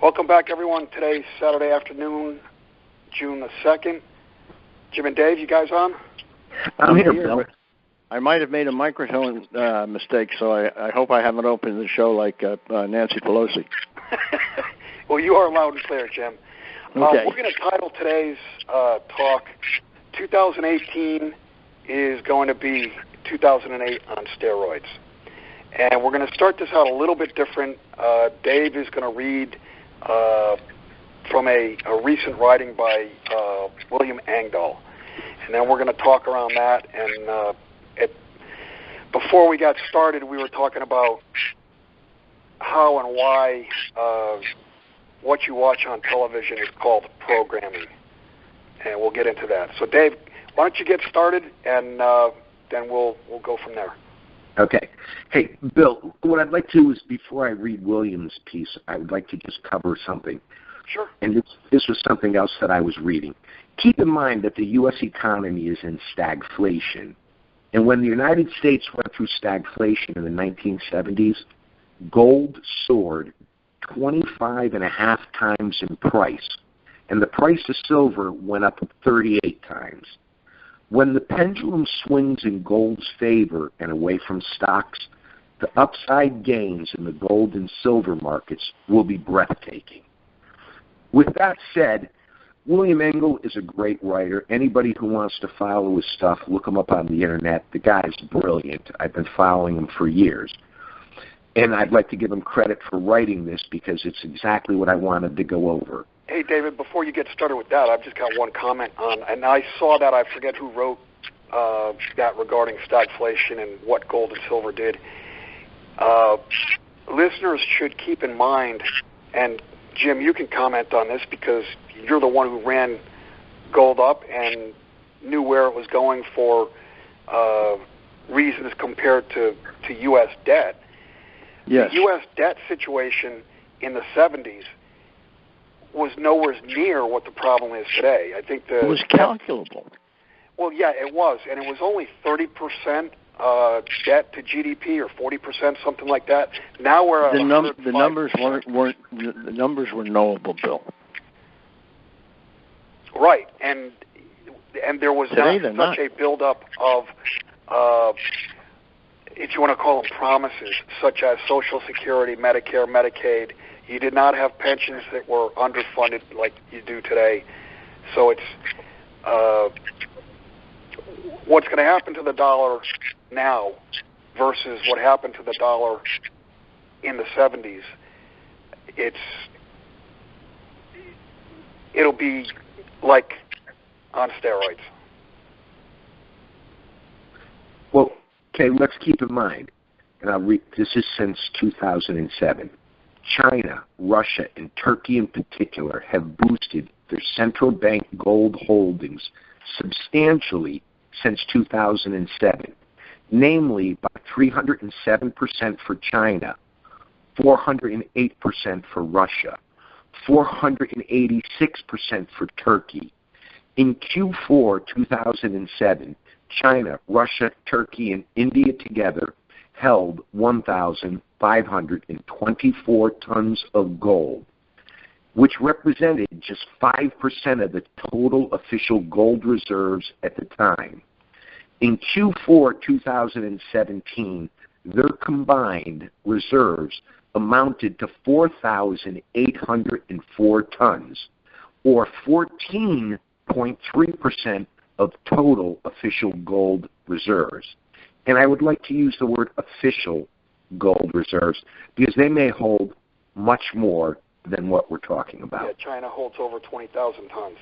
Welcome back, everyone. Today's Saturday afternoon, June the 2nd. Jim and Dave, you guys on? I'm here, Bill. I might have made a microphone mistake, so I hope I haven't opened the show like Nancy Pelosi. Well, you are loud and clear, Jim. Okay. We're going to title today's talk, 2018 is going to be 2008 on steroids. And we're going to start this out a little bit different. Dave is going to read from a recent writing by William Engdahl. And then we're going to talk around that. And before we got started, we were talking about how and why what you watch on television is called programming. And we'll get into that. So, Dave, why don't you get started, and then we'll go from there. Okay. Hey, Bill, what I'd like to do is, before I read William's piece, I would like to just cover something. Sure. And this was something else that I was reading. Keep in mind that the U.S. economy is in stagflation. And when the United States went through stagflation in the 1970s, gold soared 25.5 times in price, and the price of silver went up 38 times. When the pendulum swings in gold's favor and away from stocks, the upside gains in the gold and silver markets will be breathtaking. With that said, William Engdahl is a great writer. Anybody who wants to follow his stuff, look him up on the internet. The guy's brilliant. I've been following him for years. And I'd like to give him credit for writing this because it's exactly what I wanted to go over. Hey, David, before you get started with that, I've just got one comment on, and I saw that, I forget who wrote that regarding stagflation and what gold and silver did. Listeners should keep in mind, and Jim, you can comment on this because you're the one who ran gold up and knew where it was going for reasons compared to U.S. debt. Yes. The U.S. debt situation in the 70s was nowhere near what the problem is today. I think it was calculable. Well, yeah, it was, and it was only 30% debt to GDP or 40%, something like that. Now we're at the numbers the numbers were knowable, Bill. Right, and there was not such a buildup of, if you want to call them promises, such as Social Security, Medicare, Medicaid. You did not have pensions that were underfunded like you do today. So it's what's going to happen to the dollar now versus what happened to the dollar in the 70s. It'll be like on steroids. Well, okay, let's keep in mind, and I'll read, this is since 2007. China, Russia, and Turkey in particular have boosted their central bank gold holdings substantially since 2007, namely by 307% for China, 408% for Russia, 486% for Turkey. In Q4 2007, China, Russia, Turkey, and India together held 1,524 tons of gold, which represented just 5% of the total official gold reserves at the time. In Q4 2017, their combined reserves amounted to 4,804 tons, or 14.3% of total official gold reserves. And I would like to use the word official gold reserves because they may hold much more than what we're talking about. Yeah, China holds over 20,000 tons.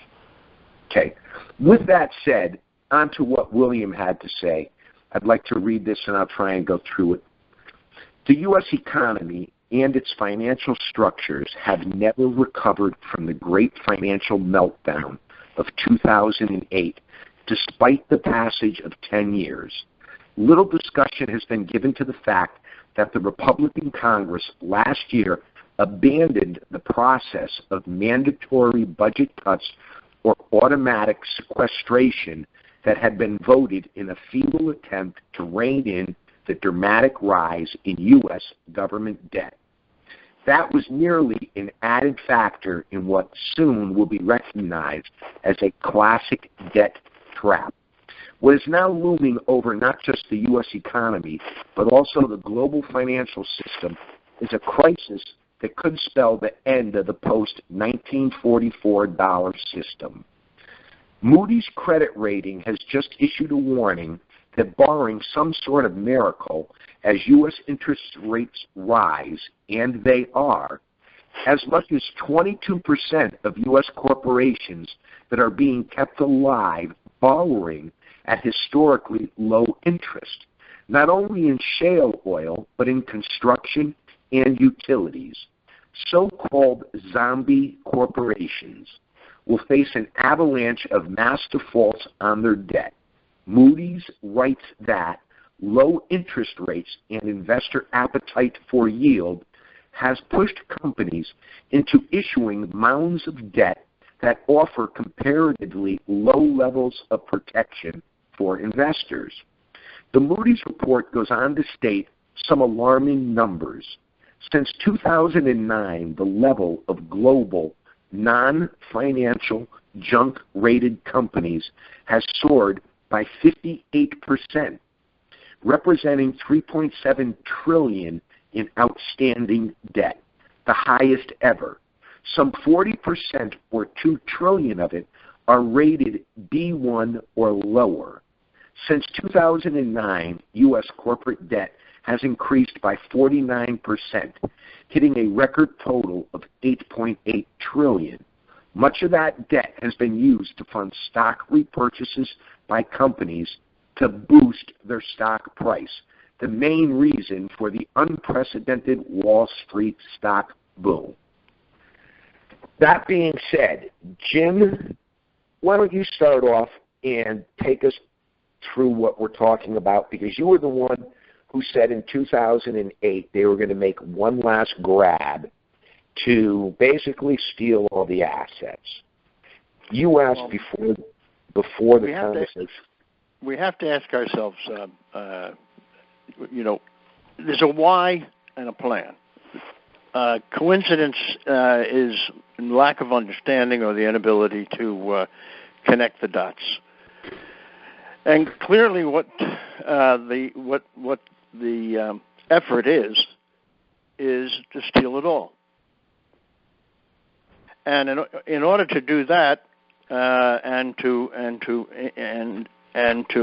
Okay. With that said, on to what William had to say. I'd like to read this and I'll try and go through it. The U.S. economy and its financial structures have never recovered from the great financial meltdown of 2008, despite the passage of 10 years. Little discussion has been given to the fact that the Republican Congress last year abandoned the process of mandatory budget cuts or automatic sequestration that had been voted in a feeble attempt to rein in the dramatic rise in U.S. government debt. That was merely an added factor in what soon will be recognized as a classic debt trap. What is now looming over not just the U.S. economy, but also the global financial system, is a crisis that could spell the end of the post-1944 dollar system. Moody's credit rating has just issued a warning that barring some sort of miracle, as U.S. interest rates rise, and they are, as much as 22% of U.S. corporations that are being kept alive borrowing at historically low interest, not only in shale oil, but in construction and utilities. So-called zombie corporations will face an avalanche of mass defaults on their debt. Moody's writes that low interest rates and investor appetite for yield has pushed companies into issuing mounds of debt that offer comparatively low levels of protection for investors. The Moody's report goes on to state some alarming numbers. Since 2009, the level of global non-financial junk-rated companies has soared by 58%, representing $3.7 trillion in outstanding debt, the highest ever. Some 40%, or $2 trillion of it, are rated B1 or lower. Since 2009, U.S. corporate debt has increased by 49%, hitting a record total of $8.8 trillion. Much of that debt has been used to fund stock repurchases by companies to boost their stock price, the main reason for the unprecedented Wall Street stock boom. That being said, Jim, why don't you start off and take us through what we're talking about, because you were the one who said in 2008 they were going to make one last grab to basically steal all the assets. You asked before the conversation. We have to ask ourselves, there's a why and a plan. Coincidence is lack of understanding or the inability to connect the dots. And clearly, what the effort is to steal it all. And in order to do that, and to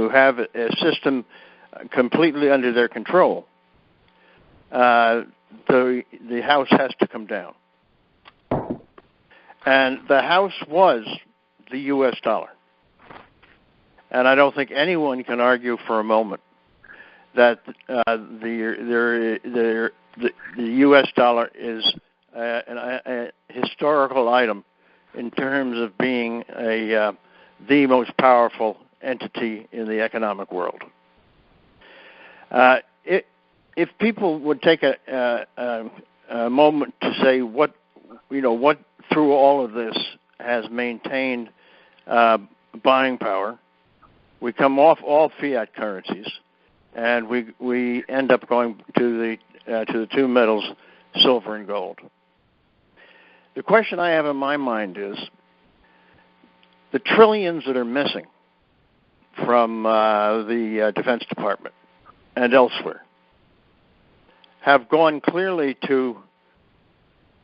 have a system completely under their control, the house has to come down. And the house was the U.S. dollar. And I don't think anyone can argue for a moment that the U.S. dollar is a historical item in terms of being the most powerful entity in the economic world. If people would take a moment to say what through all of this has maintained buying power, we come off all fiat currencies, and we end up going to the two metals, silver and gold. The question I have in my mind is the trillions that are missing from the Defense Department and elsewhere have gone clearly to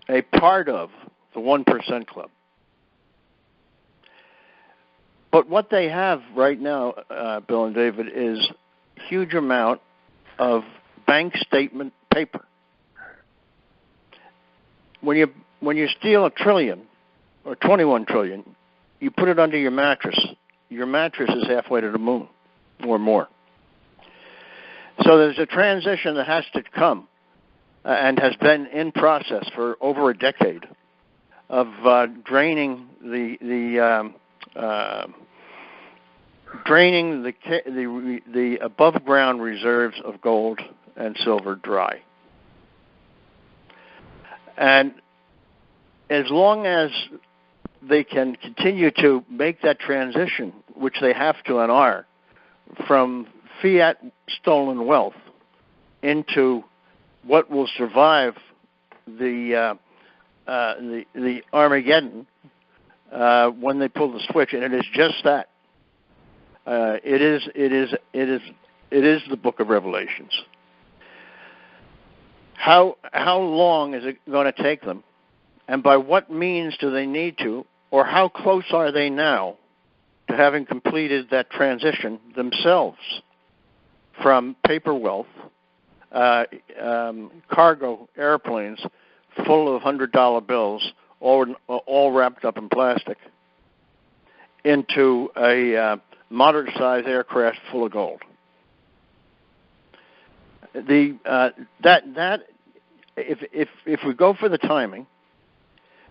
a part of the 1% club. But what they have right now, Bill and David, is a huge amount of bank statement paper. When you steal $1 trillion or $21 trillion, you put it under your mattress. Your mattress is halfway to the moon or more. So there's a transition that has to come and has been in process for over a decade of draining the above ground reserves of gold and silver dry. And as long as they can continue to make that transition, which they have to and are, from fiat stolen wealth into what will survive the Armageddon when they pull the switch, and it is just that. It is the Book of Revelations. How long is it going to take them, and by what means do they need to, or how close are they now to having completed that transition themselves from paper wealth, cargo airplanes full of $100 bills, all wrapped up in plastic, into a moderate-sized aircraft full of gold? If we go for the timing,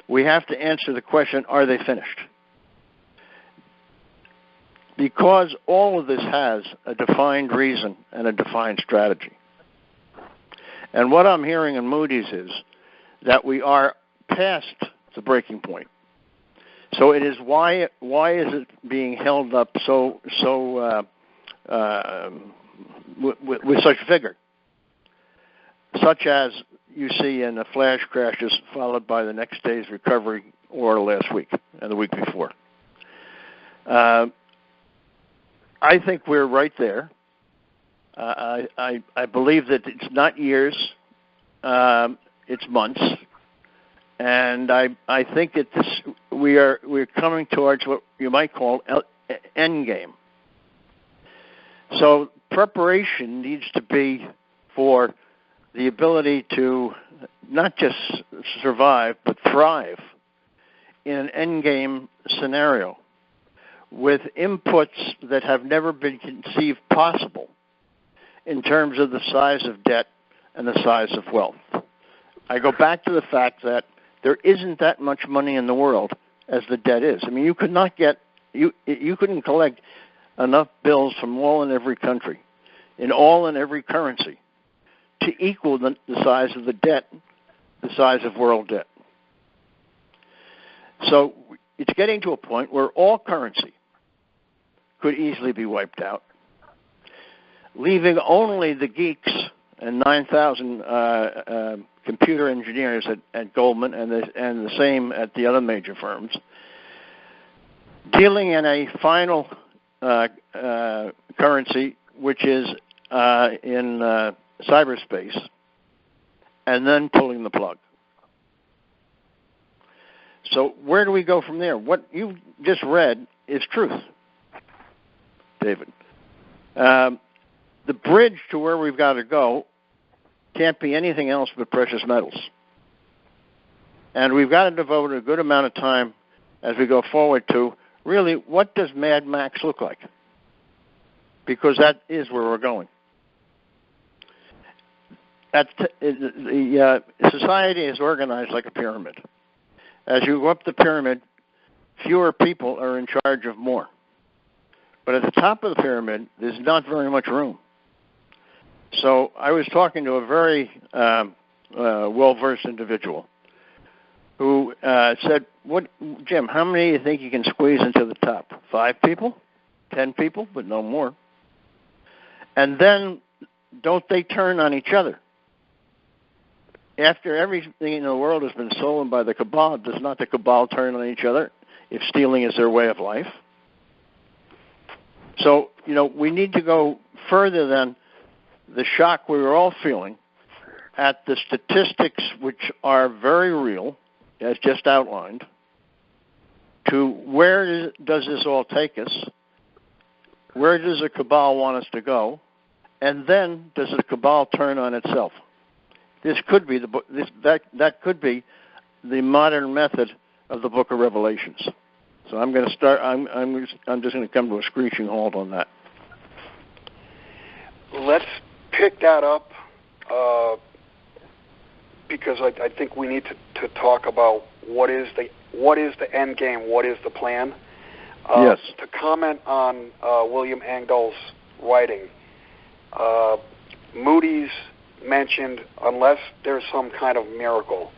we have to answer the question: are they finished? Because all of this has a defined reason and a defined strategy. And what I'm hearing in Moody's is that we are past the breaking point. So it is why is it being held up so with such vigor, such as you see in the flash crashes followed by the next day's recovery, or last week and the week before. I think we're right there. I believe that it's not years, it's months, and I think that we're coming towards what you might call end game. So preparation needs to be for the ability to not just survive but thrive in an end game scenario, with inputs that have never been conceived possible in terms of the size of debt and the size of wealth. I go back to the fact that there isn't that much money in the world as the debt is. I mean, you could not get, you couldn't collect enough bills from all and every country, in all and every currency, to equal the size of the debt, the size of world debt. So it's getting to a point where all currency could easily be wiped out, leaving only the geeks and 9,000 computer engineers at Goldman and the same at the other major firms, dealing in a final currency, which is in cyberspace, and then pulling the plug. So where do we go from there? What you just read is truth, David. The bridge to where we've got to go can't be anything else but precious metals. And we've got to devote a good amount of time as we go forward to really, what does Mad Max look like? Because that is where we're going. The society is organized like a pyramid. As you go up the pyramid, fewer people are in charge of more. But at the top of the pyramid, there's not very much room. So I was talking to a very well-versed individual who said, "What, Jim, how many do you think you can squeeze into the top? 5 people? 10 people? But no more." And then don't they turn on each other? After everything in the world has been stolen by the cabal, does not the cabal turn on each other if stealing is their way of life? So, we need to go further than the shock we were all feeling at the statistics, which are very real, as just outlined, to where does this all take us? Where does the cabal want us to go? And then does the cabal turn on itself? This could be that could be the modern method of the Book of Revelations. So I'm going to start. I'm just going to come to a screeching halt on that. Let's pick that up because I think we need to talk about what is the end game, what is the plan. Yes. To comment on William Engdahl's writing, Moody's mentioned, unless there's some kind of miracle.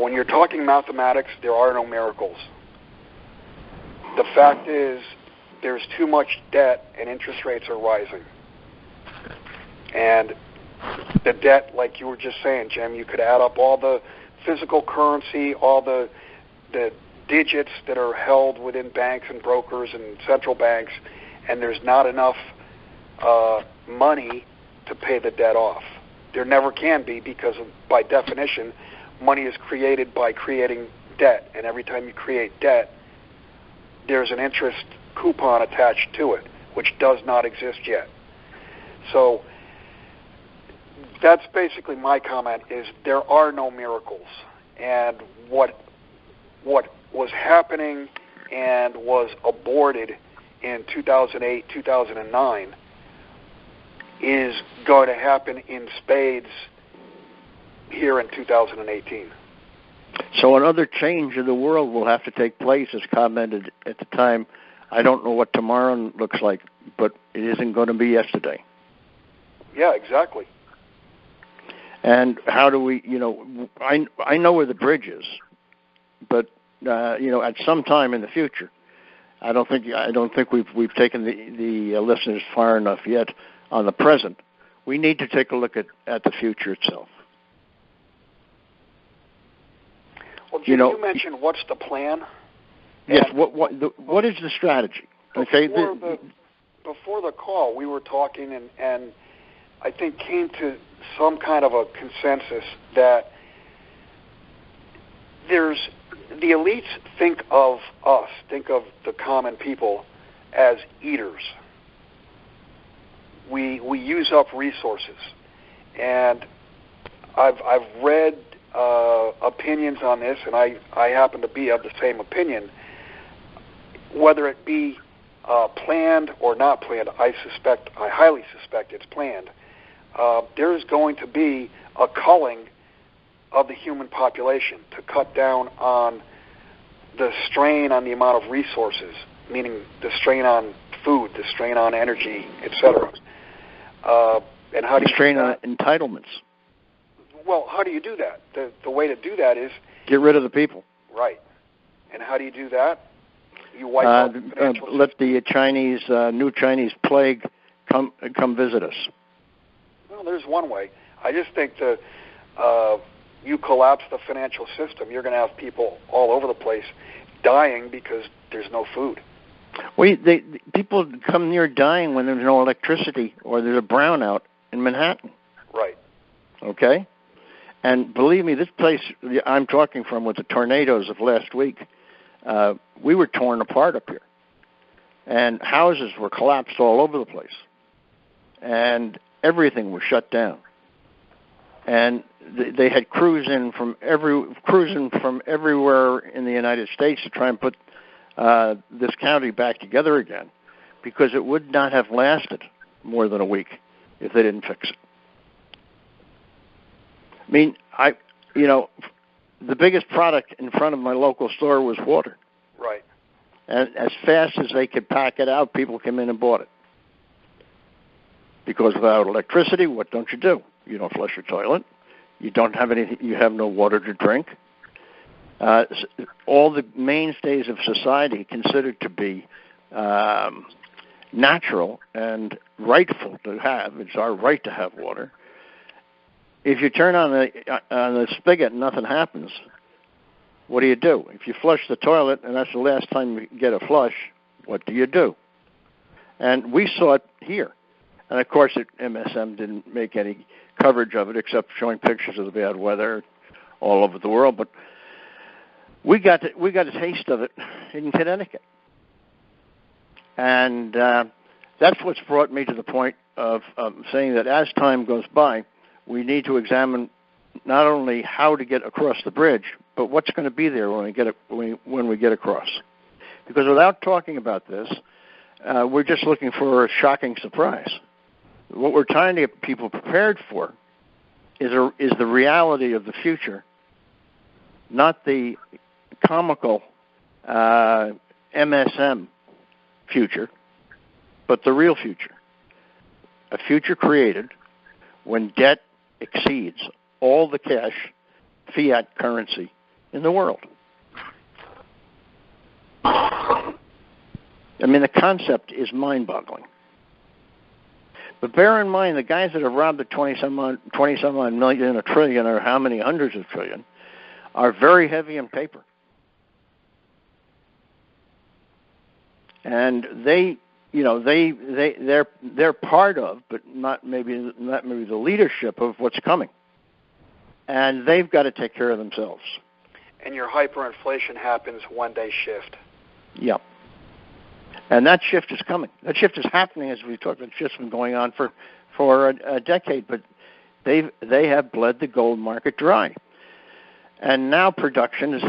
When you're talking mathematics, there are no miracles. The fact is, there's too much debt and interest rates are rising. And the debt, like you were just saying, Jim, you could add up all the physical currency, all the digits that are held within banks and brokers and central banks, and there's not enough money to pay the debt off. There never can be, because by definition, money is created by creating debt, and every time you create debt, there's an interest coupon attached to it, which does not exist yet. So that's basically my comment, is there are no miracles. And what was happening and was aborted in 2008, 2009 is going to happen in spades here in 2018. So another change in the world will have to take place, as commented at the time. I don't know what tomorrow looks like, but it isn't going to be yesterday. Yeah, exactly. And how do we, I know where the bridge is, but at some time in the future, I don't think we've taken the listeners far enough yet on the present. We need to take a look at the future itself. Well, Jim, you mentioned what's the plan? Yes. What is the strategy? Okay. Before the call, we were talking, and I think came to some kind of a consensus that the elites think of the common people as eaters. We use up resources, and I've read opinions on this, and I happen to be of the same opinion. Whether it be planned or not planned, I highly suspect it's planned. There is going to be a culling of the human population to cut down on the strain on the amount of resources, meaning the strain on food, the strain on energy, etc. And how do you strain on entitlements? Well, how do you do that? The way to do that is get rid of the people. Right. And how do you do that? You wipe out the financial system. Let the new Chinese plague come visit us. Well, there's one way. I just think you collapse the financial system, you're going to have people all over the place dying because there's no food. People come near dying when there's no electricity or there's a brownout in Manhattan. Right. Okay? And believe me, this place I'm talking from with the tornadoes of last week, we were torn apart up here. And houses were collapsed all over the place. And everything was shut down. And they had crews from everywhere in the United States to try and put this county back together again, because it would not have lasted more than a week if they didn't fix it. I mean, the biggest product in front of my local store was water. Right. And as fast as they could pack it out, people came in and bought it. Because without electricity, what don't you do? You don't flush your toilet. You don't have anything. You have no water to drink. All the mainstays of society considered to be natural and rightful to have. It's our right to have water. If you turn on the spigot and nothing happens, what do you do? If you flush the toilet and that's the last time you get a flush, what do you do? And we saw it here. And, of course, MSM didn't make any coverage of it except showing pictures of the bad weather all over the world. But we got a taste of it in Connecticut. And that's what's brought me to the point of saying that as time goes by, we need to examine not only how to get across the bridge, but what's going to be there when we get across. Because without talking about this, we're just looking for a shocking surprise. What we're trying to get people prepared for is the reality of the future, not the comical MSM future, but the real future. A future created when debt exceeds all the cash, fiat currency in the world. I mean, the concept is mind-boggling. But bear in mind, the guys that have robbed the 20-some odd million, a trillion, or how many hundreds of trillion, are very heavy in paper. And they're part of, but not maybe the leadership of what's coming. And they've got to take care of themselves. And your hyperinflation happens when they shift. Yep. And that shift is coming. That shift is happening as we talk. That shift's been going on for a decade, but they have bled the gold market dry. And now production is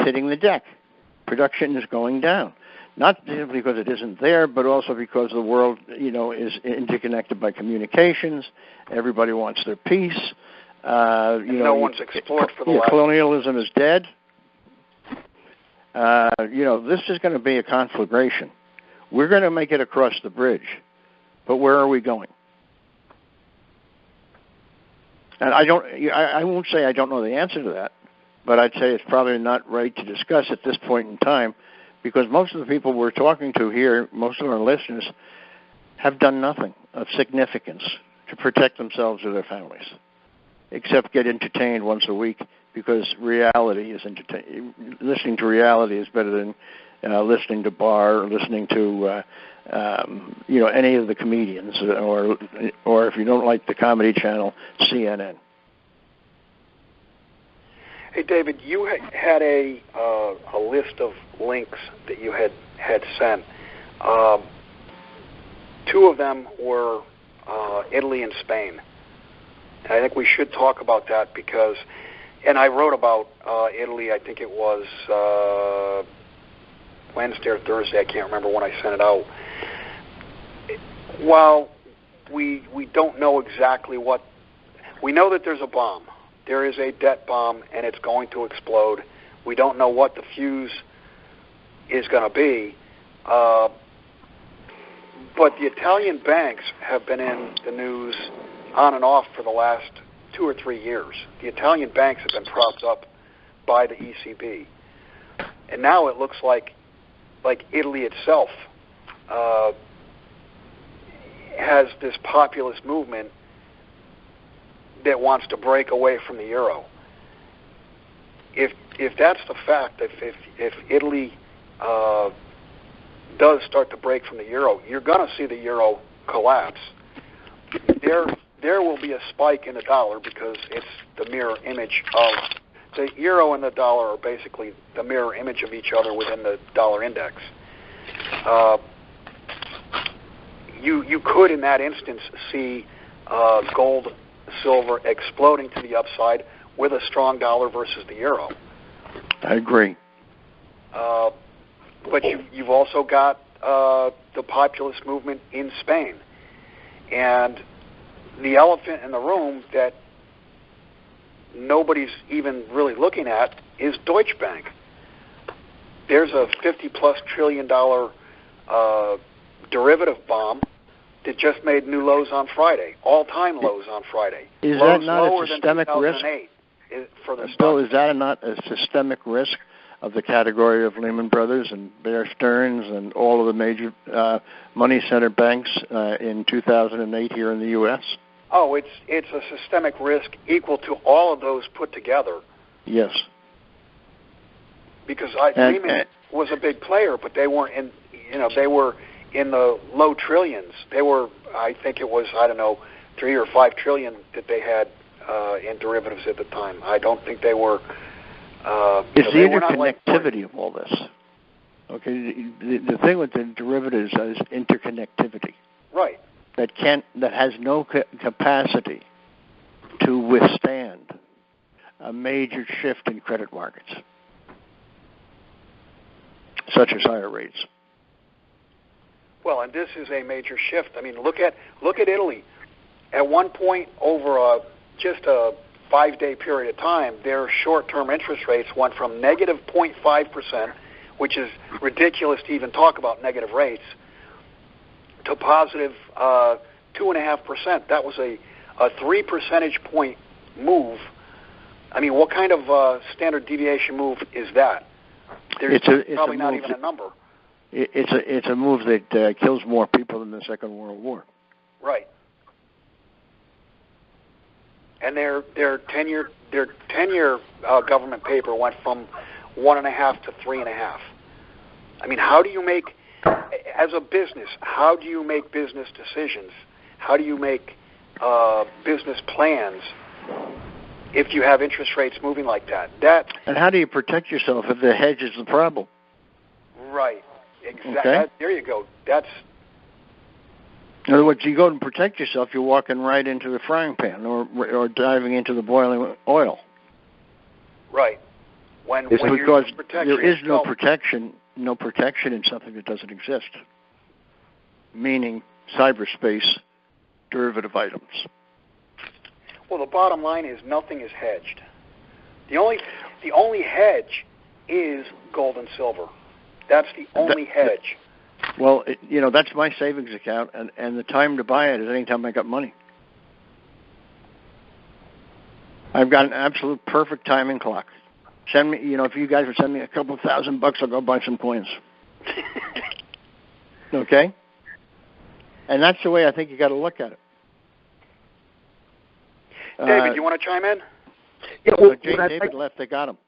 hitting the deck. Production is going down. Not simply because it isn't there, but also because the world, is interconnected by communications. Everybody wants their peace. No one's explored for the last. Colonialism is dead. This is going to be a conflagration. We're going to make it across the bridge, but where are we going? And I won't say I don't know the answer to that, but I'd say it's probably not right to discuss at this point in time, because most of the people we're talking to here, most of our listeners, have done nothing of significance to protect themselves or their families, except get entertained once a week, because reality is entertaining. Listening to reality is better than listening to Barr or listening to any of the comedians, or if you don't like the Comedy Channel, CNN. Hey, David, you had a list of links that you had sent. Two of them were Italy and Spain. And I think we should talk about that because, and I wrote about Italy, I think it was Wednesday or Thursday, I can't remember when I sent it out. While we don't know exactly what, we know that there's a bomb. There is a debt bomb, and it's going to explode. We don't know what the fuse is going to be. But the Italian banks have been in the news on and off for the last 2 or 3 years. The Italian banks have been propped up by the ECB. And now it looks like Italy itself has this populist movement that wants to break away from the euro. If that's the fact, if Italy does start to break from the euro, you're going to see the euro collapse. There will be a spike in the dollar because it's the mirror image of the euro and the dollar are basically the mirror image of each other within the dollar index. You could, in that instance, see gold, silver exploding to the upside with a strong dollar versus the euro. I agree. But you've also got the populist movement in Spain. And the elephant in the room that nobody's even really looking at is Deutsche Bank. There's a $50+ trillion derivative bomb that just made new lows on Friday, all-time lows on Friday. Is lows that not lower a systemic risk? For the Bill, is that not a systemic risk of the category of Lehman Brothers and Bear Stearns and all of the major money center banks in 2008 here in the U.S.? Oh, it's a systemic risk equal to all of those put together. Yes. Because Lehman was a big player, but they weren't in. They were in the low trillions. They were, I think it was, 3 or 5 trillion that they had in derivatives at the time. I don't think they were. It's the interconnectivity of all this. Okay, the thing with the derivatives is interconnectivity. Right. That has no capacity to withstand a major shift in credit markets, such as higher rates. Well, and this is a major shift. I mean, look at Italy. At one point, over just a 5-day period of time, their short-term interest rates went from negative 0.5%, which is ridiculous to even talk about negative rates, to positive 2.5%. That was a 3 percentage point move. I mean, what kind of standard deviation move is that? There's probably not even a number. It's a move that kills more people than the Second World War. Right. and their 10-year government paper went from 1.5 to 3.5. I mean, how do you make, as a business, how do you make business decisions? How do you make business plans if you have interest rates moving like that? And how do you protect yourself if the hedge is the problem? Right. Exactly. Okay. There you go. In other words, you go and protect yourself, you're walking right into the frying pan or diving into the boiling oil. Right. When because there is no protection in something that doesn't exist, meaning cyberspace derivative items. Well, the bottom line is nothing is hedged. The only hedge is gold and silver. That's the only hedge. Well, that's my savings account, and the time to buy it is any time I got money. I've got an absolute perfect timing clock. Send me, if you guys would send me a couple of $1,000, I'll go buy some coins. Okay? And that's the way I think you got to look at it. David, you want to chime in? Yeah, David left. They got him.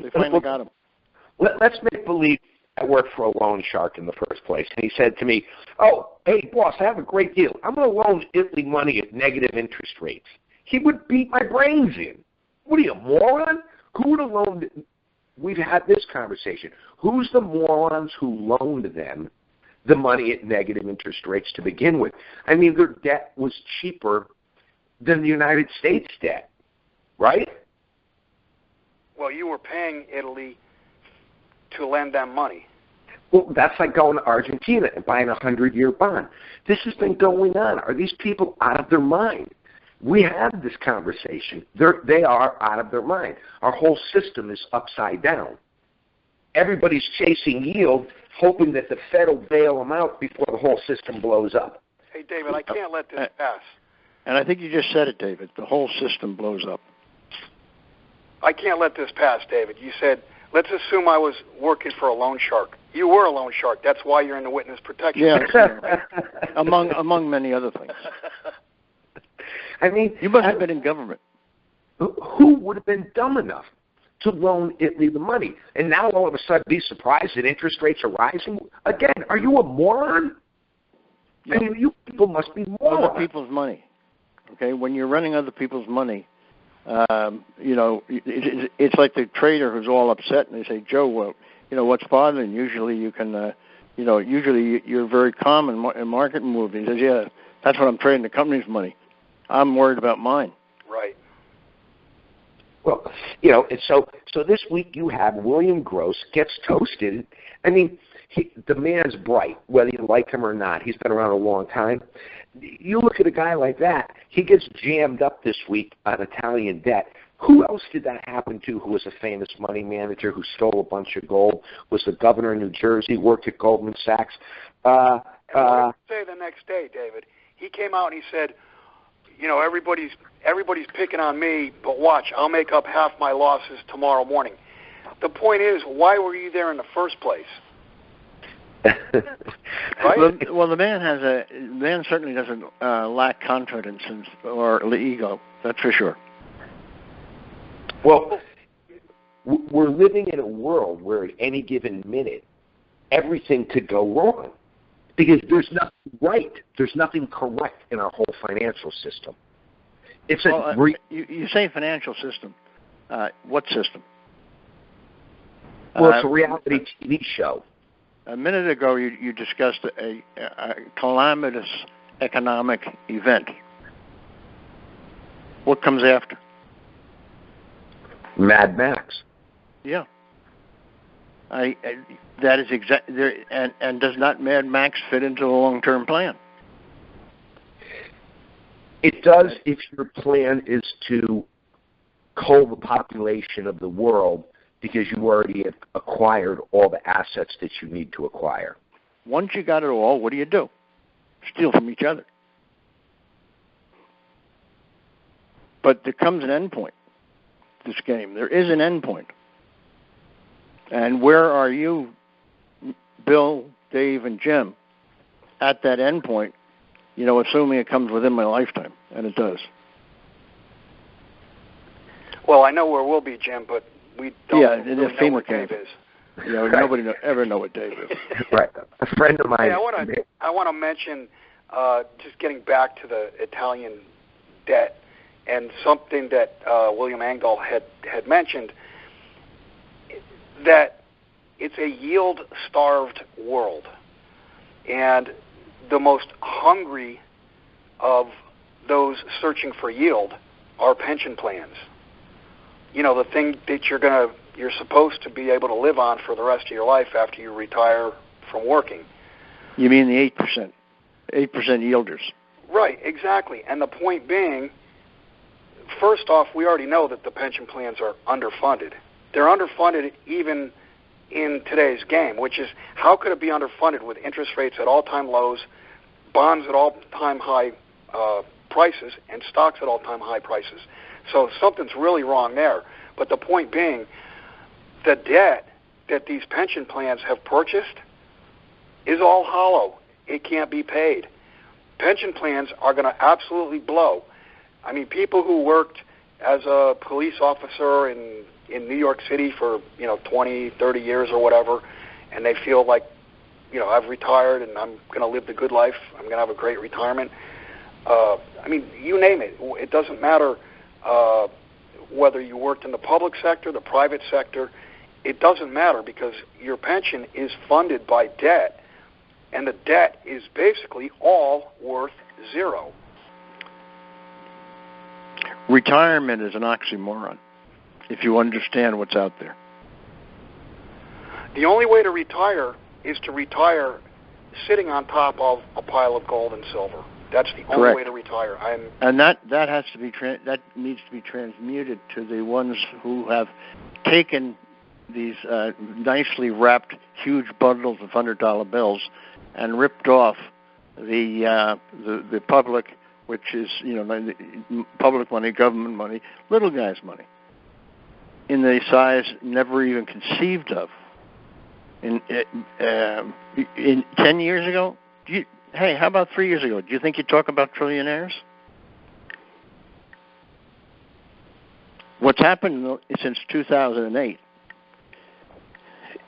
They finally got him. Let's make believe I worked for a loan shark in the first place. And he said to me, "Oh, hey, boss, I have a great deal. I'm going to loan Italy money at negative interest rates." He would beat my brains in. What are you, a moron? Who would have loaned? We've had this conversation. Who's the morons who loaned them the money at negative interest rates to begin with? I mean, their debt was cheaper than the United States debt, right? Well, you were paying Italy to lend them money. Well, that's like going to Argentina and buying a 100-year bond. This has been going on. Are these people out of their mind? We had this conversation. They are out of their mind. Our whole system is upside down. Everybody's chasing yield, hoping that the Fed will bail them out before the whole system blows up. Hey, David, I can't let this pass. And I think you just said it, David. The whole system blows up. I can't let this pass, David. You said, let's assume I was working for a loan shark. You were a loan shark. That's why you're in the witness protection. Yeah, among many other things. I mean, you must have been in government. Who would have been dumb enough to loan Italy the money? And now all of a sudden be surprised that interest rates are rising? Again, are you a moron? Yep. I mean, you people must be morons. Other people's money. Okay, when you're running other people's money, it's like the trader who's all upset, and they say, "Joe, well, what's bothering? Usually you can, usually you're very calm in market moves." He says, "Yeah, that's what I'm trading the company's money. I'm worried about mine." Right. Well, and so this week you have William Gross gets toasted. I mean, the man's bright, whether you like him or not. He's been around a long time. You look at a guy like that, he gets jammed up this week on Italian debt. Who else did that happen to who was a famous money manager who stole a bunch of gold, was the governor of New Jersey, worked at Goldman Sachs? What did he say the next day, David? He came out and he said, everybody's picking on me, but watch, I'll make up half my losses tomorrow morning. The point is, why were you there in the first place? Right? Well, the man certainly doesn't lack confidence or ego. That's for sure. Well, we're living in a world where at any given minute, everything could go wrong because there's nothing right. There's nothing correct in our whole financial system. It's you say financial system. What system? Well, it's a reality TV show. A minute ago, you discussed a calamitous economic event. What comes after? Mad Max. Yeah. That is exactly. And does not Mad Max fit into a long-term plan? It does if your plan is to cull the population of the world because you already have acquired all the assets that you need to acquire. Once you got it all, what do? Steal from each other. But there comes an end point, this game. There is an end point. And where are you, Bill, Dave, and Jim, at that end point, assuming it comes within my lifetime, and it does. Well, I know where we'll be, Jim, but we don't really know where Dave is. Yeah, nobody ever know what Dave is. Right. A friend of mine. Hey, I want to mention, just getting back to the Italian debt, and something that William Engdahl had mentioned, that it's a yield-starved world, and the most hungry of those searching for yield are pension plans. You know, the thing that you're supposed to be able to live on for the rest of your life after you retire from working. You mean the 8%? 8% yielders. Right, exactly. And the point being, first off, we already know that the pension plans are underfunded. They're underfunded even in today's game, which is, how could it be underfunded with interest rates at all-time lows, bonds at all-time high prices, and stocks at all-time high prices? So something's really wrong there. But the point being, the debt that these pension plans have purchased is all hollow. It can't be paid. Pension plans are going to absolutely blow. I mean, people who worked as a police officer in New York City for 20, 30 years or whatever, and they feel like, I've retired and I'm going to live the good life. I'm going to have a great retirement. I mean, you name it. It doesn't matter whether you worked in the public sector, the private sector. It doesn't matter, because your pension is funded by debt, and the debt is basically all worth zero. Retirement is an oxymoron, if you understand what's out there. The only way to retire is to retire sitting on top of a pile of gold and silver. That's the Correct. only way to retire. And that has to be that needs to be transmuted to the ones who have taken these nicely wrapped huge bundles of $100 bills and ripped off the public, which is public money, government money, little guy's money, in the size never even conceived of. In 10 years ago, hey, how about 3 years ago? Do you think you'd talk about trillionaires? What's happened since 2008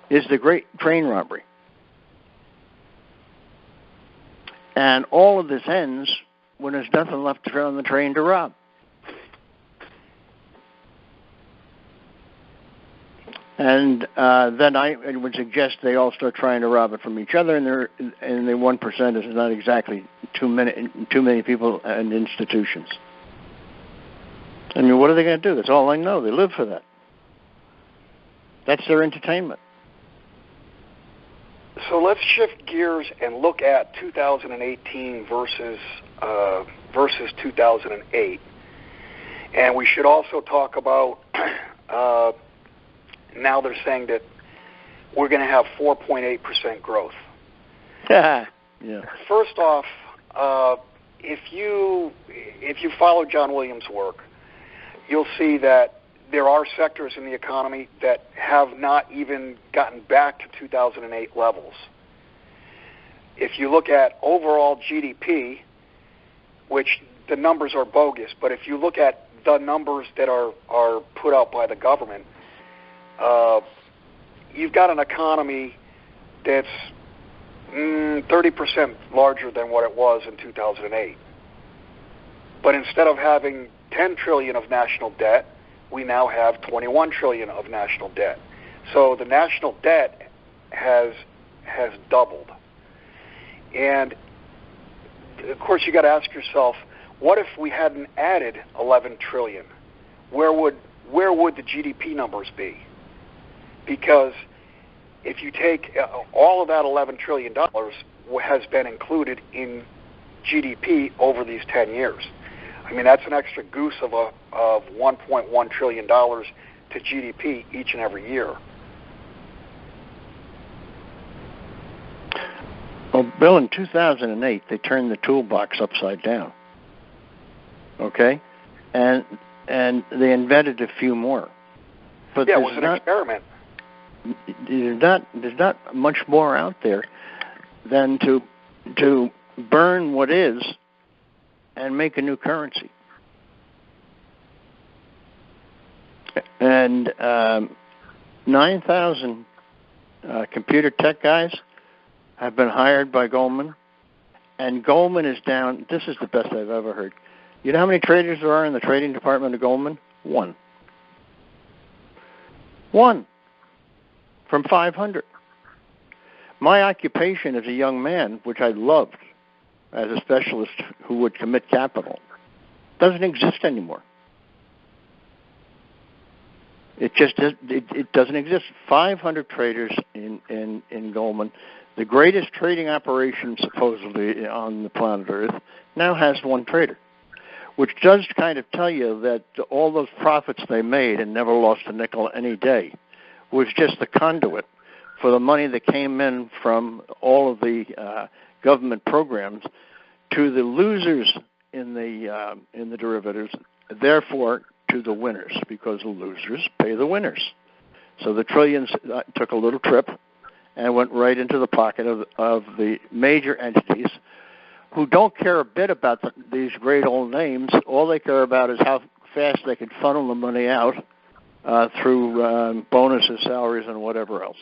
is the great train robbery. And all of this ends when there's nothing left on the train to rob. And then I would suggest they all start trying to rob it from each other, and the 1% is not exactly too many people and institutions. I mean, what are they going to do? That's all I know. They live for that. That's their entertainment. So let's shift gears and look at 2018 versus 2008. And we should also talk about, now they're saying that we're going to have 4.8% growth. Yeah. First off, if you follow John Williams' work, you'll see that there are sectors in the economy that have not even gotten back to 2008 levels. If you look at overall GDP, which the numbers are bogus, but if you look at the numbers that are put out by the government, you've got an economy that's 30% larger than what it was in 2008. But instead of having 10 trillion of national debt, we now have 21 trillion of national debt. So the national debt has doubled. And of course, you got to ask yourself, what if we hadn't added 11 trillion? Where would the GDP numbers be? Because if you take all of that $11 trillion has been included in GDP over these 10 years. I mean, that's an extra goose of $1.1 trillion to GDP each and every year. Well, Bill, in 2008, they turned the toolbox upside down. Okay? And they invented a few more. But yeah, it was an experiment. There's not much more out there than to burn what is and make a new currency. And 9,000 computer tech guys have been hired by Goldman, and Goldman is down. This is the best I've ever heard. You know how many traders there are in the trading department of Goldman? One from 500. My occupation as a young man, which I loved as a specialist who would commit capital, doesn't exist anymore. It just it doesn't exist. 500 traders in Goldman, the greatest trading operation supposedly on the planet Earth, now has one trader, which does kind of tell you that all those profits they made and never lost a nickel any day was just the conduit for the money that came in from all of the government programs to the losers in the derivatives, therefore to the winners, because the losers pay the winners. So the trillions took a little trip and went right into the pocket of the major entities who don't care a bit about these great old names. All they care about is how fast they can funnel the money out through bonuses, salaries, and whatever else.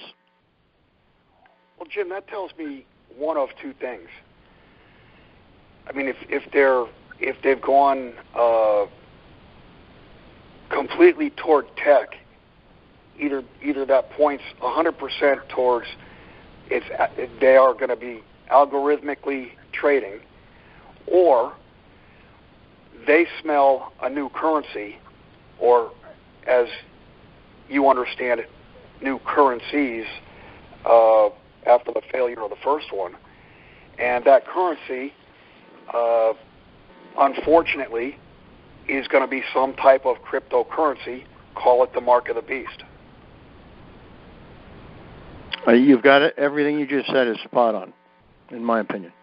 Well, Jim, that tells me one of two things. I mean, if they've gone completely toward tech, either that points 100% towards they are going to be algorithmically trading, or they smell a new currency, or as you understand it, new currencies after the failure of the first one. And that currency, unfortunately, is going to be some type of cryptocurrency. Call it the mark of the beast. You've got it. Everything you just said is spot on, in my opinion.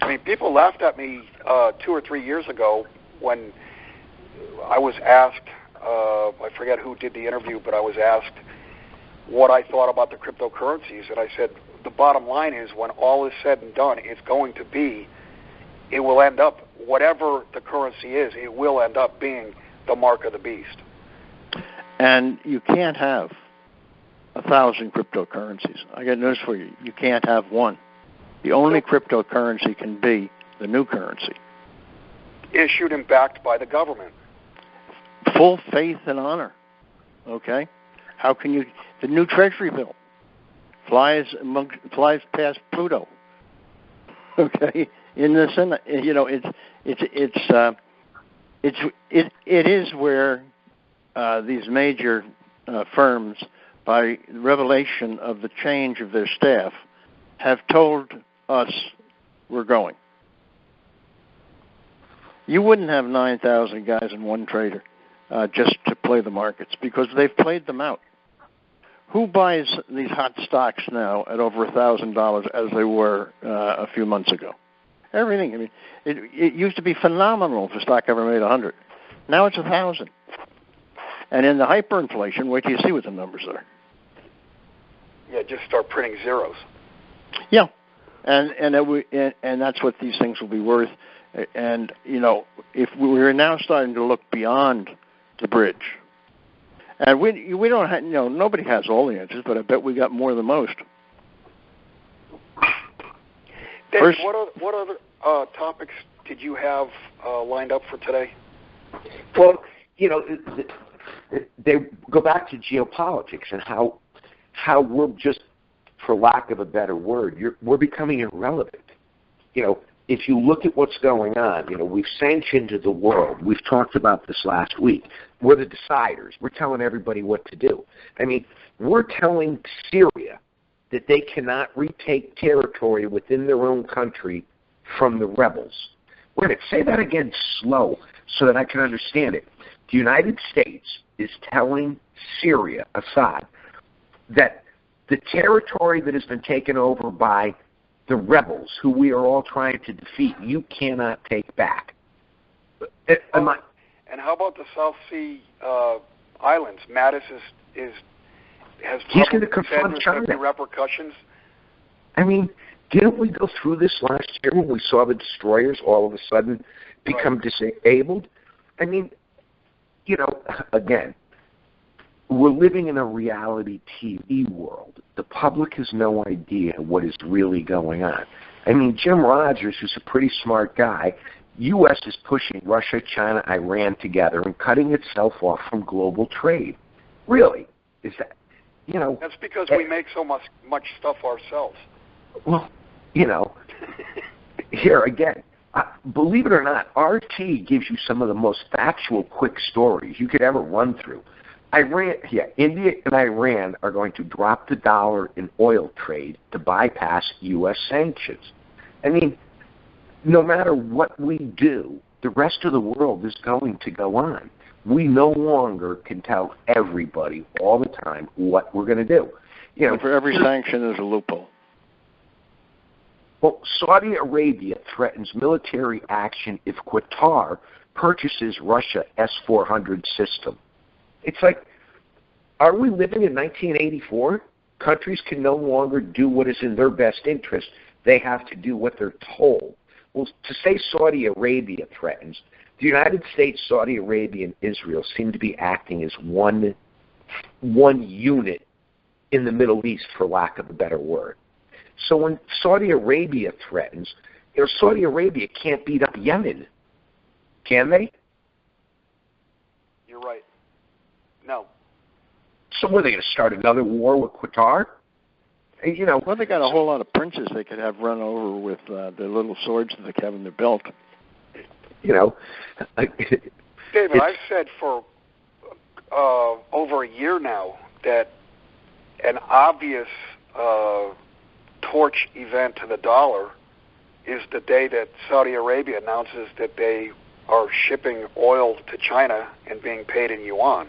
I mean, people laughed at me 2 or 3 years ago when I was asked, I forget who did the interview, but I was asked what I thought about the cryptocurrencies. And I said, the bottom line is, when all is said and done, it will end up, whatever the currency is, it will end up being the mark of the beast. And you can't have 1,000 cryptocurrencies. I got news for you. You can't have one. The only cryptocurrency can be the new currency. Issued and backed by the government. Full faith and honor. Okay? How can you... The new Treasury bill flies past Pluto. Okay? In the Senate, you know, it is where these major firms, by revelation of the change of their staff, have told us we're going. You wouldn't have 9,000 guys and one trader just to play the markets, because they've played them out. Who buys these hot stocks now at over $1,000 as they were a few months ago? Everything. I mean, it used to be phenomenal if a stock ever made 100. Now it's 1,000. And in the hyperinflation, wait till you see what the numbers are. Yeah, just start printing zeros. Yeah, and that's what these things will be worth. And you know, if we're now starting to look beyond the bridge, and we don't have, you know, nobody has all the answers, but I bet we got more than most. Dave, what other topics did you have lined up for today? Well, you know, they go back to geopolitics and how we're just, for lack of a better word, we're becoming irrelevant. You know, if you look at what's going on, you know, we've sanctioned the world. We've talked about this last week. We're the deciders. We're telling everybody what to do. I mean, we're telling Syria that they cannot retake territory within their own country from the rebels. Wait a minute, say that again slow so that I can understand it. The United States is telling Syria, Assad, that the territory that has been taken over by the rebels, who we are all trying to defeat, you cannot take back. And how about the South Sea islands? Mattis has he's going to confront China. Repercussions. I mean, didn't we go through this last year when we saw the destroyers all of a sudden become disabled? I mean, again, we're living in a reality TV world. The public has no idea what is really going on. I mean, Jim Rogers, who's a pretty smart guy, U.S. is pushing Russia, China, Iran together and cutting itself off from global trade. Really? Is that, That's because we make so much stuff ourselves. Well, here again, believe it or not, RT gives you some of the most factual, quick stories you could ever run through. India and Iran are going to drop the dollar in oil trade to bypass U.S. sanctions. I mean, no matter what we do, the rest of the world is going to go on. We no longer can tell everybody all the time what we're going to do. And for every sanction, there's a loophole. Well, Saudi Arabia threatens military action if Qatar purchases Russia S-400 system. It's like, are we living in 1984? Countries can no longer do what is in their best interest. They have to do what they're told. Well, to say Saudi Arabia threatens, the United States, Saudi Arabia, and Israel seem to be acting as one unit in the Middle East, for lack of a better word. So when Saudi Arabia threatens, Saudi Arabia can't beat up Yemen, can they? You're right. No. So what, are they going to start another war with Qatar? Well, they got a whole lot of princes they could have run over with their little swords that they have in their belt. David, I've said for over a year now that an obvious torch event to the dollar is the day that Saudi Arabia announces that they are shipping oil to China and being paid in yuan.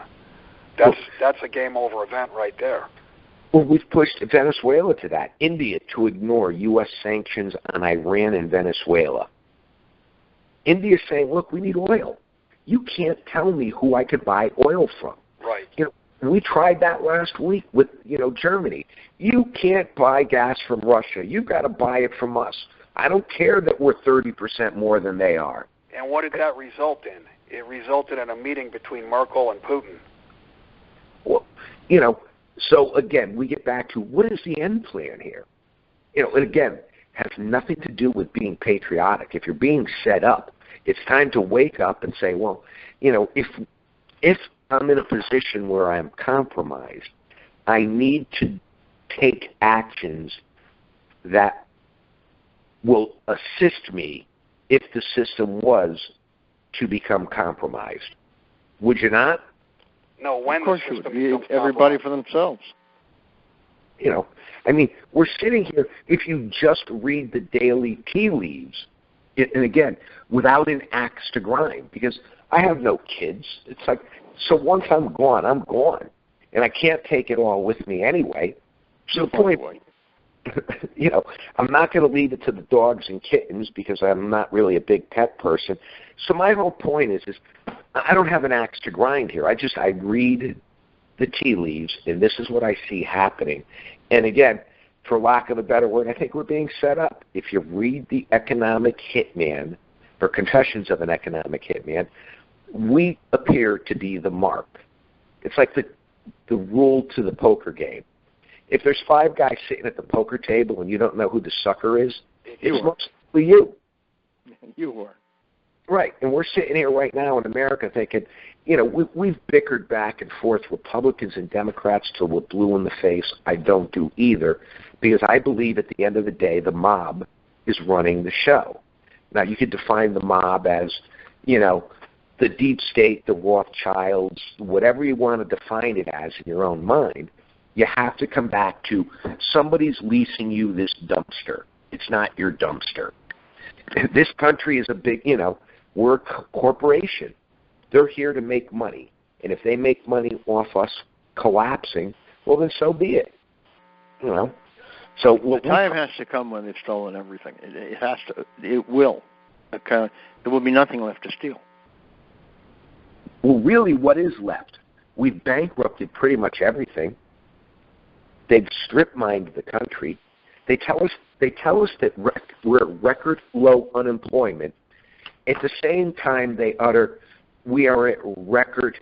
That's a game over event right there. Well, we've pushed Venezuela to that. India to ignore U.S. sanctions on Iran and Venezuela. India's saying, look, we need oil. You can't tell me who I could buy oil from. Right. We tried that last week with, Germany. You can't buy gas from Russia. You've got to buy it from us. I don't care that we're 30% more than they are. And what did that result in? It resulted in a meeting between Merkel and Putin. Well, so again, we get back to what is the end plan here? And again, has nothing to do with being patriotic. If you're being set up, it's time to wake up and say, well, if I'm in a position where I'm compromised, I need to take actions that will assist me if the system was to become compromised. Would you not? No, when of course the system you would. Everybody for themselves. We're sitting here, if you just read the daily tea leaves, and again, without an axe to grind, because I have no kids. It's like, so once I'm gone, I'm gone. And I can't take it all with me anyway. So the point, I'm not going to leave it to the dogs and kittens because I'm not really a big pet person. So my whole point is I don't have an axe to grind here. I read the tea leaves, and this is what I see happening. And again, for lack of a better word, I think we're being set up. If you read the Economic Hitman, or Confessions of an Economic Hitman, we appear to be the mark. It's like the rule to the poker game. If there's 5 guys sitting at the poker table and you don't know who the sucker is, it's mostly you. You are. Right, and we're sitting here right now in America thinking, we've bickered back and forth, Republicans and Democrats, till we're blue in the face. I don't do either, because I believe at the end of the day, the mob is running the show. Now, you could define the mob as, the deep state, the Rothschilds, whatever you want to define it as in your own mind. You have to come back to somebody's leasing you this dumpster. It's not your dumpster. This country is a big, we're a corporation. They're here to make money. And if they make money off us collapsing, well, then so be it. So the time has to come when they've stolen everything. It has to. It will. Okay. There will be nothing left to steal. Well, really, what is left? We've bankrupted pretty much everything. They've strip-mined the country. They tell us that we're at record low unemployment. At the same time, they utter we are at record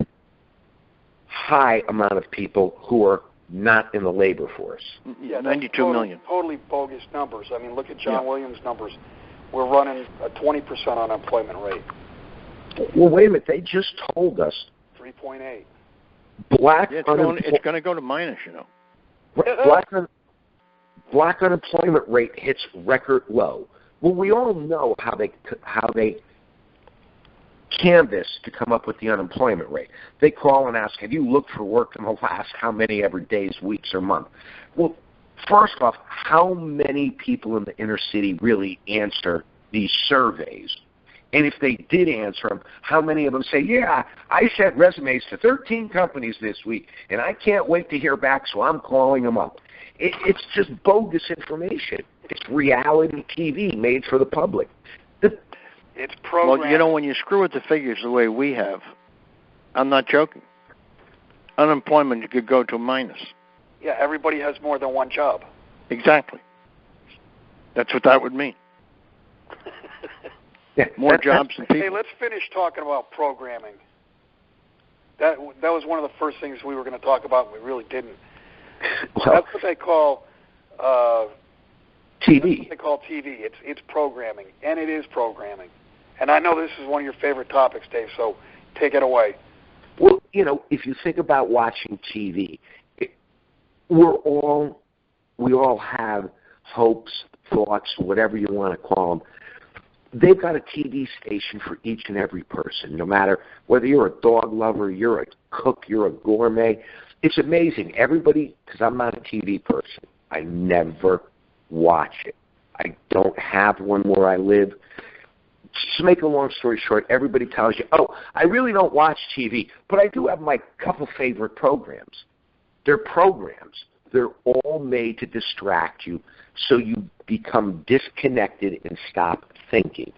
high amount of people who are not in the labor force. Yeah, 92 million. Totally bogus numbers. I mean, look at John Williams' numbers. We're running a 20% unemployment rate. Well, wait a minute. They just told us 3.8. It's going to go to minus, you know. Black unemployment rate hits record low. Well, we all know how they canvass to come up with the unemployment rate. They call and ask, have you looked for work in the last how many ever days, weeks, or month? Well, first off, how many people in the inner city really answer these surveys? And if they did answer them, how many of them say, yeah, I sent resumes to 13 companies this week, and I can't wait to hear back, so I'm calling them up. It's just bogus information. It's reality TV made for the public. It's programmed. Well, you know, when you screw with the figures the way we have, I'm not joking. Unemployment could go to minus. Yeah, everybody has more than one job. Exactly. That's what that would mean. More jobs than people. Hey, let's finish talking about programming. That was one of the first things we were going to talk about, and we really didn't. Well, that's what they call TV. That's what they call TV. It's programming, and it is programming. And I know this is one of your favorite topics, Dave, so take it away. Well, you know, if you think about watching TV, we all have hopes, thoughts, whatever you want to call them. They've got a TV station for each and every person, no matter whether you're a dog lover, you're a cook, you're a gourmet. It's amazing. Everybody, because I'm not a TV person, I never watch it. I don't have one where I live. Just to make a long story short, everybody tells you, oh, I really don't watch TV, but I do have my couple favorite programs. They're programs. They're all made to distract you so you become disconnected and stop thinking.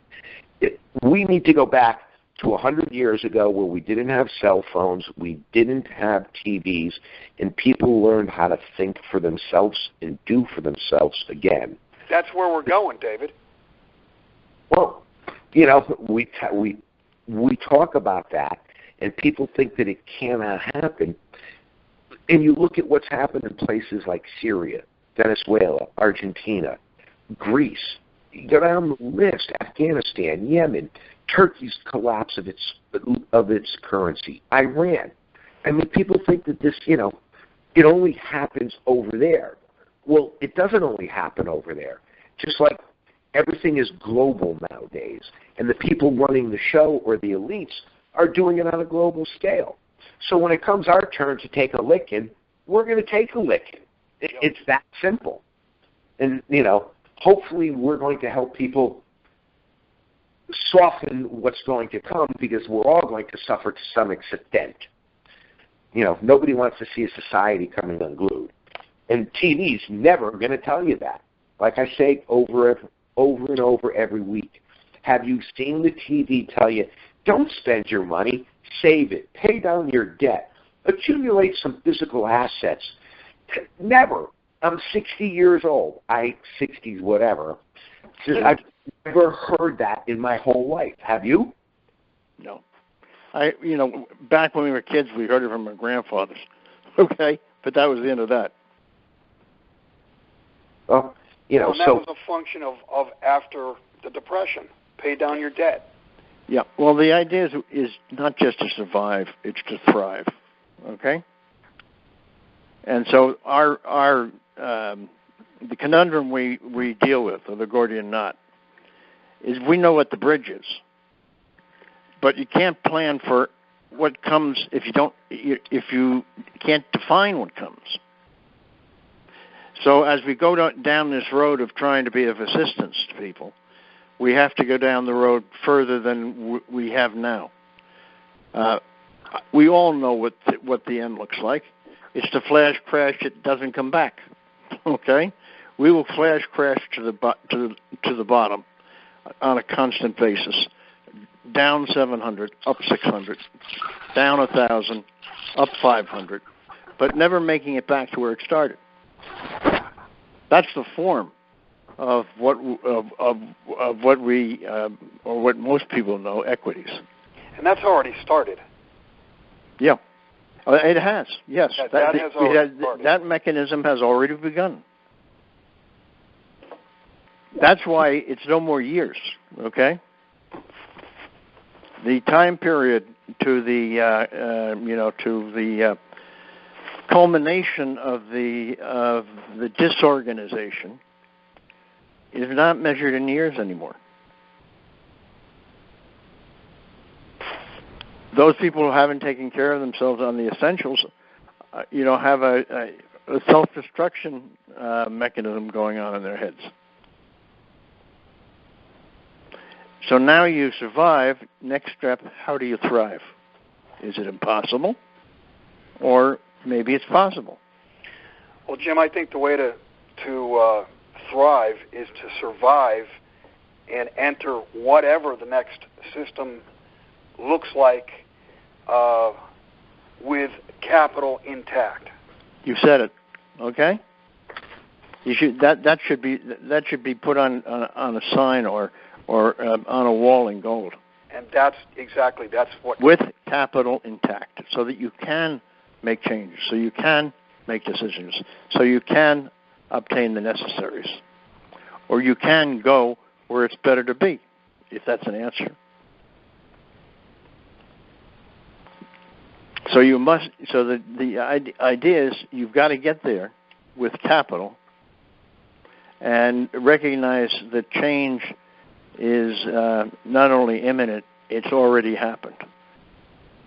We need to go back to 100 years ago where we didn't have cell phones, we didn't have TVs, and people learned how to think for themselves and do for themselves again. That's where we're going, David. Well, you know, we talk about that, and people think that it cannot happen. And you look at what's happened in places like Syria, Venezuela, Argentina, Greece. You go down the list: Afghanistan, Yemen, Turkey's collapse of its currency, Iran. I mean, people think that this, you know, it only happens over there. Well, it doesn't only happen over there. Just like everything is global nowadays, and the people running the show or the elites are doing it on a global scale. So when it comes our turn to take a licking, we're going to take a licking. It's that simple. And, you know, hopefully we're going to help people soften what's going to come, because we're all going to suffer to some extent. You know, nobody wants to see a society coming unglued. And TV's never going to tell you that. Like I say over and over every week, have you seen the TV tell you, don't spend your money, save it, pay down your debt, accumulate some physical assets? Never. I'm 60 years old. 60s, whatever. I've never heard that in my whole life. Have you? No. Back when we were kids, we heard it from our grandfathers. Okay? But that was the end of that. Well, you know, and that was a function of after the Depression. Pay down your debt. Yeah. Well, the idea is not just to survive; it's to thrive. Okay. And so the conundrum we deal with, or the Gordian knot, is we know what the bridge is, but you can't plan for what comes if you can't define what comes. So as we go down this road of trying to be of assistance to people, we have to go down the road further than we have now. We all know what the end looks like. It's the flash crash. It doesn't come back. Okay, we will flash crash to the bottom on a constant basis. Down 700, up 600, down 1,000, up 500, but never making it back to where it started. That's the form of what we or what most people know equities. And that's already started. Yeah. It has, yes. That has already started. That mechanism has already begun. That's why it's no more years, okay? The time period to the culmination of the disorganization is not measured in years anymore. Those people who haven't taken care of themselves on the essentials, have a self-destruction mechanism going on in their heads. So now you survive. Next step, how do you thrive? Is it impossible? Or maybe it's possible? Well, Jim, I think the way to thrive is to survive and enter whatever the next system looks like with capital intact. You said it. Okay. You should that should be put on a sign or on a wall in gold. And that's what with capital intact, so that you can make changes, so you can make decisions, so you can obtain the necessaries, or you can go where it's better to be, if that's an answer. So you must. So the idea is you've got to get there with capital, and recognize that change is not only imminent; it's already happened.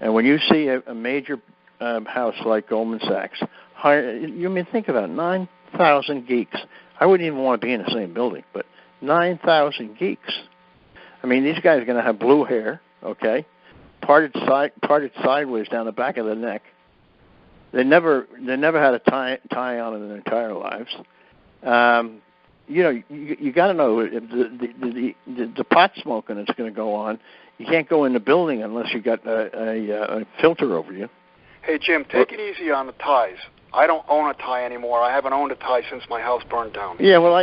And when you see a major house like Goldman Sachs, think about it, 9,000 geeks. I wouldn't even want to be in the same building, but 9,000 geeks. I mean, these guys are going to have blue hair, okay, parted sideways down the back of the neck. They never had a tie on in their entire lives. You got to know the pot smoking that's going to go on. You can't go in the building unless you got a filter over you. Hey, Jim, take it easy on the ties. I don't own a tie anymore. I haven't owned a tie since my house burned down. Yeah, well,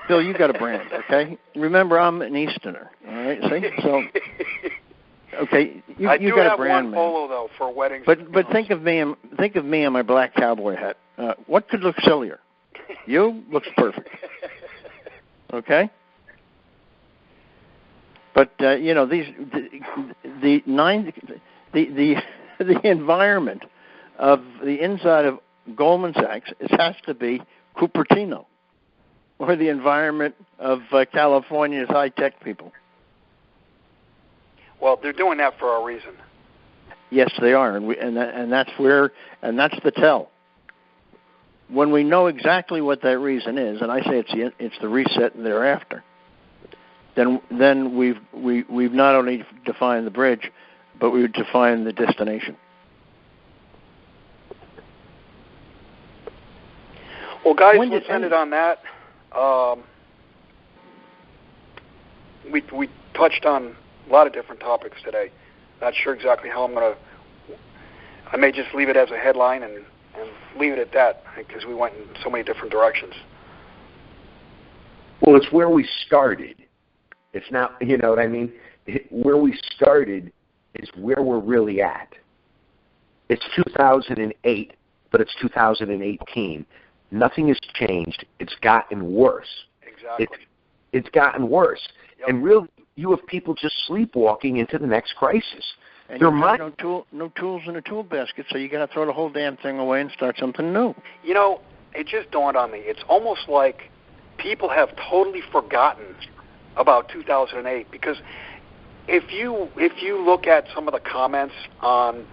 Bill, you got a brand, okay? Remember, I'm an Easterner, all right? See, so okay, you got a brand, man. I do have one polo though for weddings. But think of me in my black cowboy hat. What could look sillier? You looks perfect. Okay. But the environment of the inside of Goldman Sachs, it has to be Cupertino, or the environment of California's high-tech people. Well, they're doing that for a reason. Yes, they are, and that's the tell. When we know exactly what that reason is, and I say it's the reset and thereafter, then we've not only defined the bridge, but we've defined the destination. Well, guys, let's end it on that. We touched on a lot of different topics today. Not sure exactly how I may just leave it as a headline and leave it at that, because we went in so many different directions. Well, it's where we started. It's not, you know what I mean? Where we started is where we're really at. It's 2008, but it's 2018. Nothing has changed. It's gotten worse. Exactly. It's gotten worse. Yep. And really, you have people just sleepwalking into the next crisis. And you have no tools in the tool basket, so you got to throw the whole damn thing away and start something new. You know, it just dawned on me. It's almost like people have totally forgotten about 2008, because if you look at some of the comments on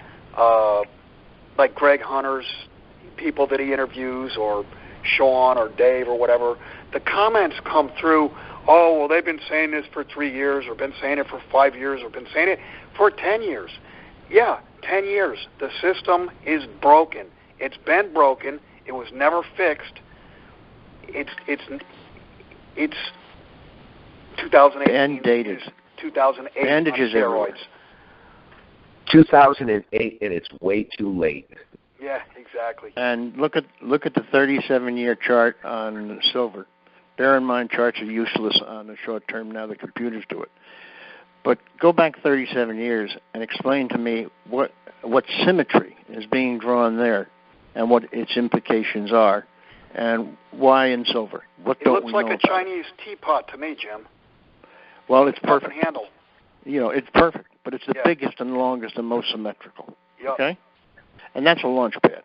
like Greg Hunter's people that he interviews, or Sean or Dave or whatever, the comments come through, oh, well, they've been saying this for 3 years, or been saying it for 5 years, or been saying it for 10 years. Yeah, 10 years. The system is broken. It's been broken. It was never fixed. It's 2008. And dated. 2008 Bandages on steroids. 2008, and it's way too late. Yeah, exactly. And look at the 37-year chart on silver. Bear in mind, charts are useless on the short term. Now the computers do it. But go back 37 years and explain to me what symmetry is being drawn there and what its implications are and why in silver. What it don't looks we like know a about Chinese teapot to me, Jim. Well, it's perfect. Handle. It's perfect, but it's the Yeah. biggest and longest and most symmetrical. Yep. Okay? And that's a launch pad.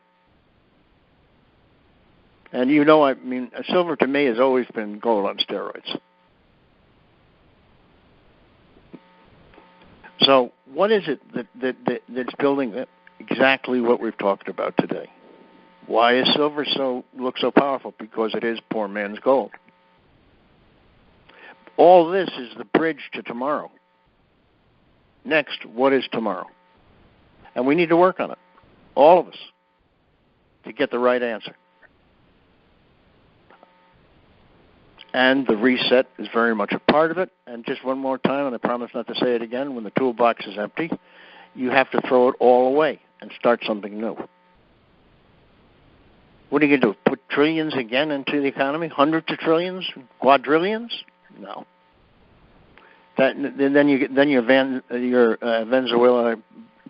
And I mean, silver to me has always been gold on steroids. So what is it that's building exactly what we've talked about today? Why is silver look so powerful? Because it is poor man's gold. All this is the bridge to tomorrow. Next, what is tomorrow? And we need to work on it, all of us, to get the right answer. And the reset is very much a part of it. And just one more time, and I promise not to say it again, when the toolbox is empty, you have to throw it all away and start something new. What are you going to do, put trillions again into the economy? Hundreds of trillions? Quadrillions? No. Then your Venezuela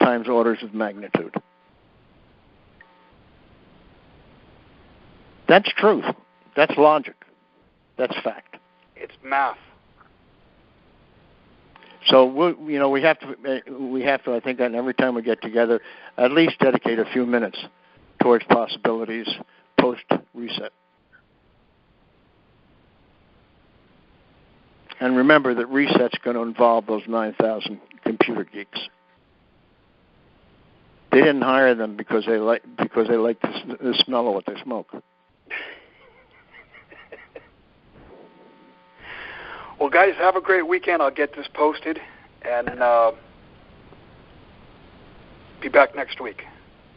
times orders of magnitude. That's truth. That's logic. That's fact. It's math. So we have to. I think that every time we get together, at least dedicate a few minutes towards possibilities post reset. And remember that reset's going to involve those 9,000 computer geeks. They didn't hire them because they like the smell of what they smoke. Well, guys, have a great weekend. I'll get this posted and be back next week.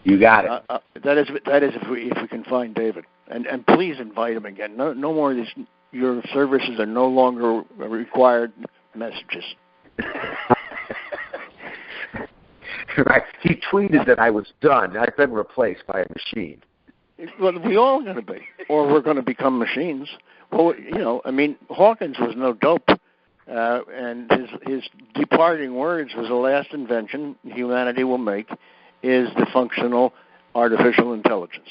You got it. That is if we can find David, and please invite him again. No more of these. Your services are no longer required messages. Right. He tweeted that I was done. I've been replaced by a machine. Well, we all going to be, or we're going to become machines. Well, I mean, Hawkins was no dope, and his departing words was the last invention humanity will make is the functional artificial intelligence.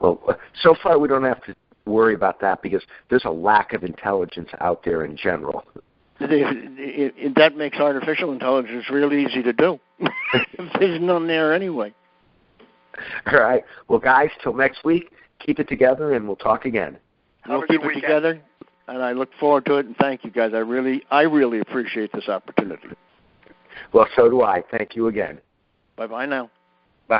Well, so far we don't have to worry about that because there's a lack of intelligence out there in general. That makes artificial intelligence real easy to do. There's none there anyway. All right. Well, guys, till next week, keep it together, and we'll talk again. We'll keep it together, and I look forward to it, and thank you, guys. I really appreciate this opportunity. Well, so do I. Thank you again. Bye-bye now.